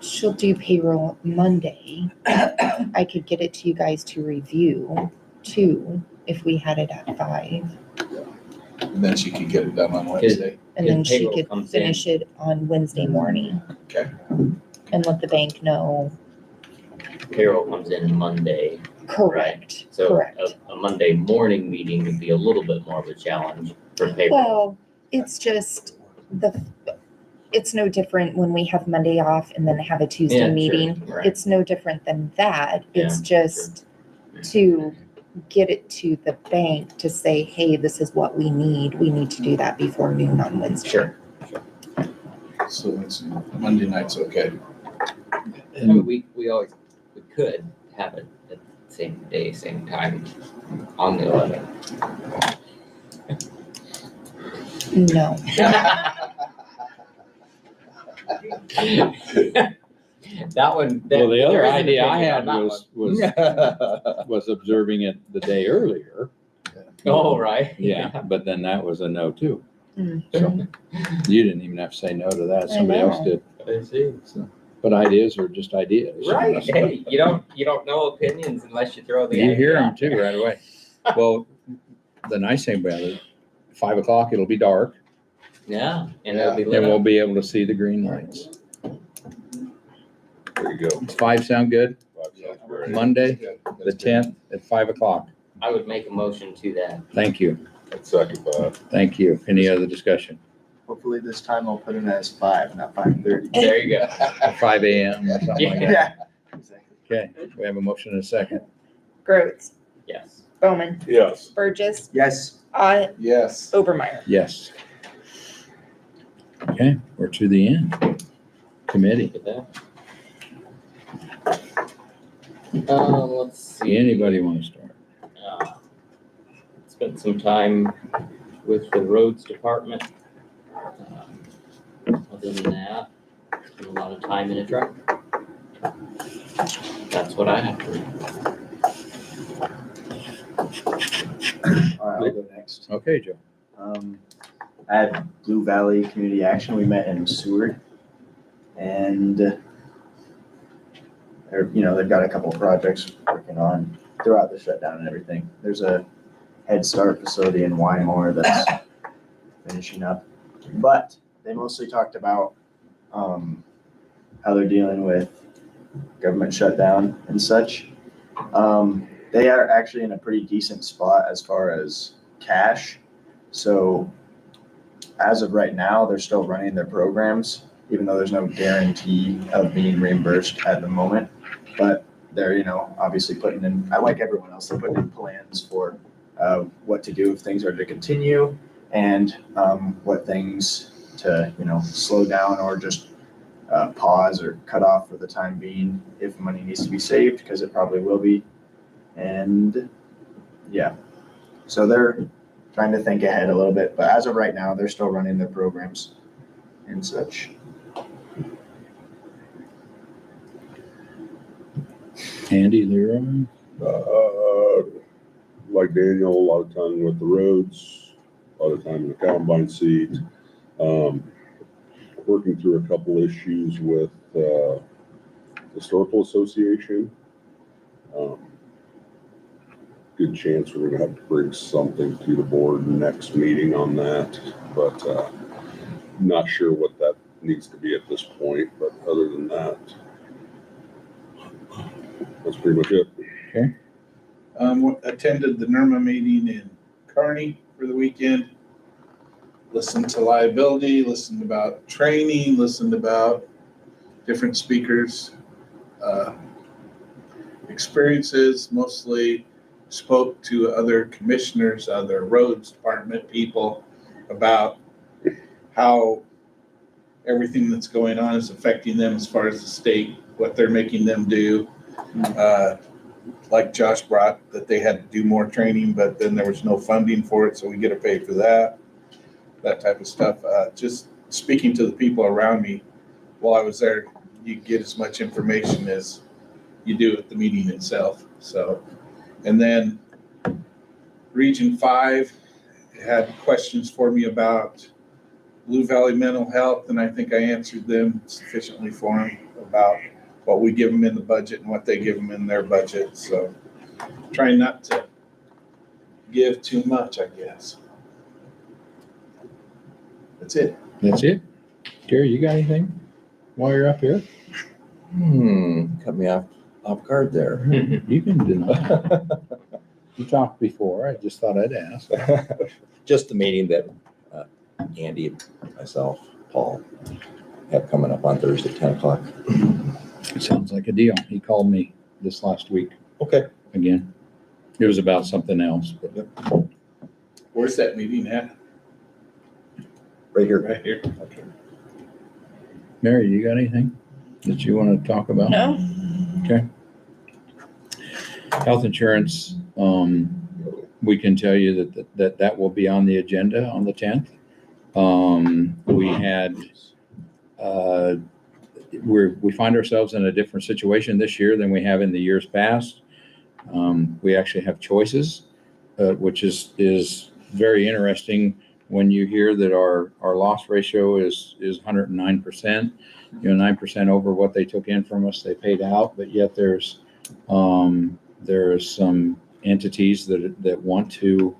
she'll do payroll Monday, I could get it to you guys to review too, if we had it at 5. And then she could get it done on Wednesday. And then If she payroll could comes in- finish it on Wednesday morning. Okay. And let the bank know. Payroll comes in Monday. Correct, So correct. a Monday morning meeting would be a little bit more of a challenge for payroll. Well, it's just it's no different when we have Monday off and then have a Tuesday Yeah, sure, meeting. right. It's no different than that. It's Yeah, just to get it to the bank to say, hey, this is what we need. We need to do that before noon on Wednesday. Sure. So it's Monday night's okay. I mean, we could have it at the same day, same time on the 11th. No. That one. Well, the other there is an idea I opinion had on that was was observing it the day earlier. Oh, right. Yeah, but then that was a no too. Mhm. So you didn't even have to say no to that. I Somebody else know. did. I see. So, but ideas are just ideas. Right. Hey, you don't know opinions unless you throw the. You hear idea them out too there. right away. Well, the nice thing about it, 5 o'clock, it'll be dark Yeah, and it'll be and lit we'll up. be able to see the green lights. There you go. Does 5 sound good? Sounds great. Monday, Good. the That's good. 10th at 5 o'clock. I would make a motion to that. Thank you. I'd second that. Thank you. Any other discussion? Hopefully this time I'll put it as 5, not 5:30. There you go. 5 a.m. or something like that. Yeah. Exactly. Okay, we have a motion and a second. Groats, Yes. Bowman, Yes. Burgess, Yes. Ott, Yes. Obermeyer. Yes. Okay, we're to the end. Committee. Look at that. Let's see. Anybody want to start? Spent some time with the roads department. Other than that, spent a lot of time in a truck. That's what I have to read. All right, I'll go next. Okay, Joe. I had Blue Valley Community Action. We met in Seward. And they've got a couple of projects working on throughout the shutdown and everything. There's a Head Start facility in Wymore that's finishing up. But they mostly talked about how they're dealing with government shutdown and such. They are actually in a pretty decent spot as far as cash. So as of right now, they're still running their programs, even though there's no guarantee of being reimbursed at the moment. But they're, obviously putting in, like everyone else, they're putting in plans for what to do if things are to continue and what things to, slow down or just pause or cut off for the time being if money needs to be saved, because it probably will be. And yeah, so they're trying to think ahead a little bit, but as of right now, they're still running their programs and such. Andy, Leroy? Like Daniel, a lot of time with the roads, a lot of time in the combine seat. Working through a couple issues with Historical Association. Good chance we're gonna have to bring something to the board next meeting on that, but not sure what that needs to be at this point, but other than that, that's pretty much it. Attended the NERMA meeting in Kearney for the weekend. Listened to liability, listened about training, listened about different speakers' experiences, mostly spoke to other commissioners, other roads department people about how everything that's going on is affecting them as far as the state, what they're making them do. Like Josh brought, that they had to do more training, but then there was no funding for it, so we get to pay for that type of stuff. Just speaking to the people around me while I was there, you get as much information as you do at the meeting itself. So, and then Region 5 had questions for me about Blue Valley Mental Health, and I think I answered them sufficiently for them about what we give them in the budget and what they give them in their budget. So trying not to give too much, I guess. That's it. That's it. Gary, you got anything while you're up here? Cut me off guard there. You can deny. You talked before. I just thought I'd ask. Just the meeting that Andy, myself, Paul have coming up on Thursday, 10 o'clock. Sounds like a deal. He called me this last week Okay. again. It was about something else, but Where's that meeting at? Right here. Right here. Okay. Mary, you got anything that you want to talk about? No. Okay. Health insurance, we can tell you that will be on the agenda on the 10th. We had, we find ourselves in a different situation this year than we have in the years past. We actually have choices, which is very interesting when you hear that our loss ratio is 109%, 9% over what they took in from us, they paid out, but yet there's some entities that want to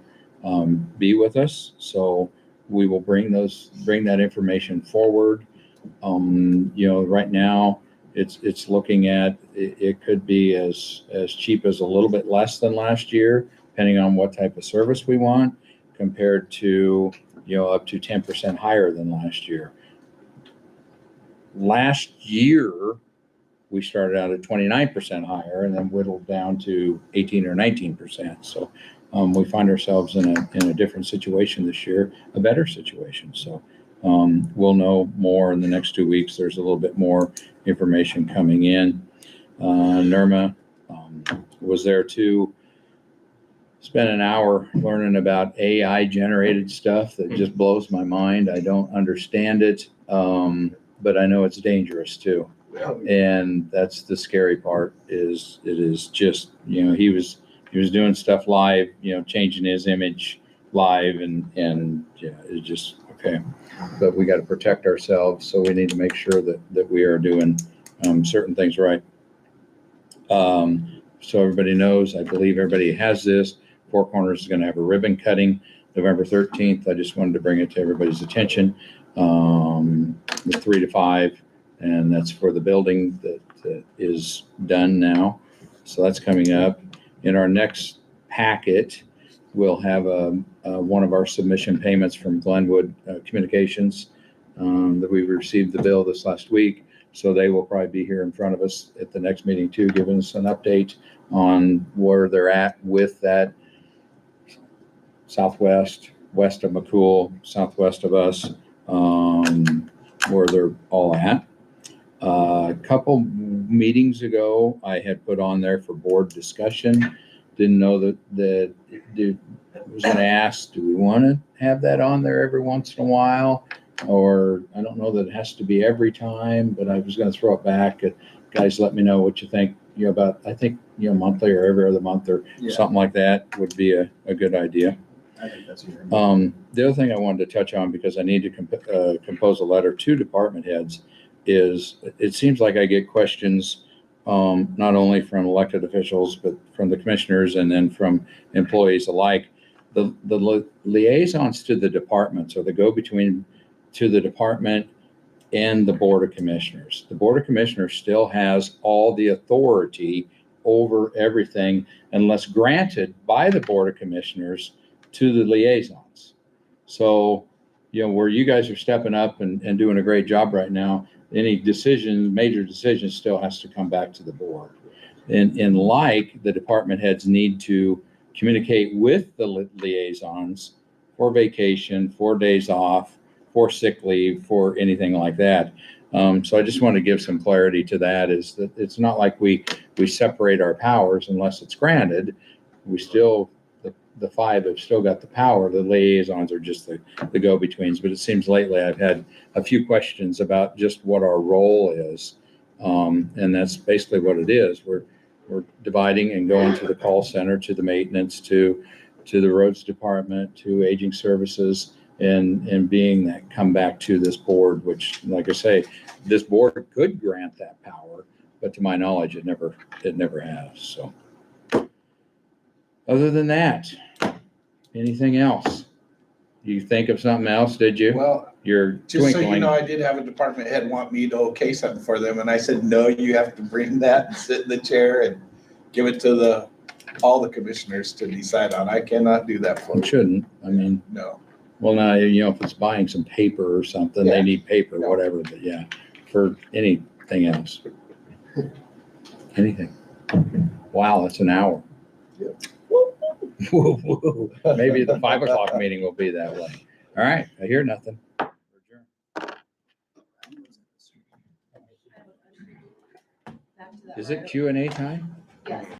be with us. So we will bring that information forward. Right now it's looking at, it could be as cheap as a little bit less than last year, depending on what type of service we want, compared to, up to 10% higher than last year. Last year, we started out at 29% higher and then whittled down to 18 or 19%. So we find ourselves in a different situation this year, a better situation. So we'll know more in the next 2 weeks. There's a little bit more information coming in. NERMA was there too. Spent an hour learning about AI generated stuff that just blows my mind. I don't understand it, but I know it's dangerous too. And that's the scary part. It is just, he was doing stuff live, changing his image live, and it just okay. But we got to protect ourselves, so we need to make sure that we are doing certain things right. So everybody knows, I believe everybody has this. Four Corners is going to have a ribbon cutting November 13th. I just wanted to bring it to everybody's attention. The 3 to 5, and that's for the building that is done now. So that's coming up. In our next packet, we'll have one of our submission payments from Glenwood Communications that we received the bill this last week. So they will probably be here in front of us at the next meeting too, giving us an update on where they're at with that southwest, west of McCool, southwest of us, where they're all at. A couple meetings ago, I had put on there for board discussion. Didn't know that I was going to ask, do we want to have that on there every once in a while? Or I don't know that it has to be every time, but I was going to throw it back. Guys, let me know what you think. About, I think, monthly or every other month or something like that would be a good idea. I think that's good. The other thing I wanted to touch on, because I need to compose a letter to department heads, is it seems like I get questions not only from elected officials, but from the commissioners and then from employees alike. The liaisons to the departments, or the go-between to the department and the Board of Commissioners. The Board of Commissioners still has all the authority over everything unless granted by the Board of Commissioners to the liaisons. So, where you guys are stepping up and doing a great job right now, any decision, major decision still has to come back to the board. And like the department heads need to communicate with the liaisons for vacation, for days off, for sick leave, for anything like that. So I just want to give some clarity to that, is that it's not like we separate our powers unless it's granted. We still, the five have still got the power. The liaisons are just the go-betweens. But it seems lately I've had a few questions about just what our role is. And that's basically what it is. We're dividing and going to the call center, to the maintenance, to the roads department, to aging services, and being that come back to this board, which, like I say, this board could grant that power, but to my knowledge, it never has. So other than that, anything else? You think of something else, did you? Well, You're just so you twinkling. know, I did have a department head want me to okay something for them, and I said, no, you have to bring that and sit in the chair and give it to all the commissioners to decide on. I cannot do that for It you. shouldn't. I mean, No. well, now, if it's buying some paper or something, Yeah. they need paper, Yeah. whatever, but yeah, for anything else. Anything. Wow, that's an hour. Yeah. Whoa, whoa. Maybe the 5 o'clock meeting will be that way. All right, I hear nothing. Is it Q&A time? Yes.